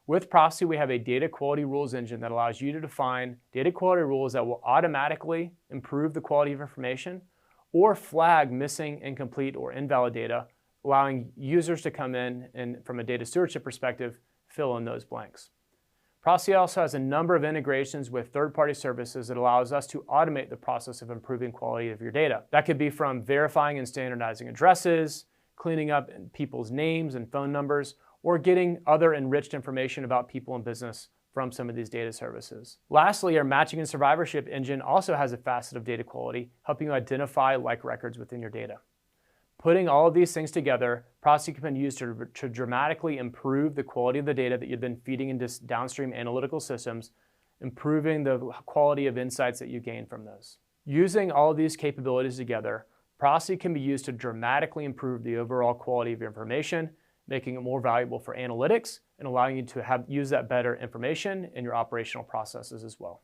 With Profisee, we have a data quality rules engine that allows you to define data quality rules that will automatically improve the quality of information or flag missing, incomplete, or invalid data, allowing users to come in and, from a data stewardship perspective, fill in those blanks. Profisee also has a number of integrations with third-party services that allows us to automate the process of improving quality of your data. That could be from verifying and standardizing addresses, cleaning up people's names and phone numbers, or getting other enriched information about people in business from some of these data services. Lastly, our matching and survivorship engine also has a facet of data quality, helping you identify like records within your data. Putting all of these things together, Profisee can be used to dramatically improve the quality of the data that you've been feeding into downstream analytical systems, improving the quality of insights that you gain from those. Using all of these capabilities together, Profisee can be used to dramatically improve the overall quality of your information, making it more valuable for analytics and allowing you to use that better information in your operational processes as well.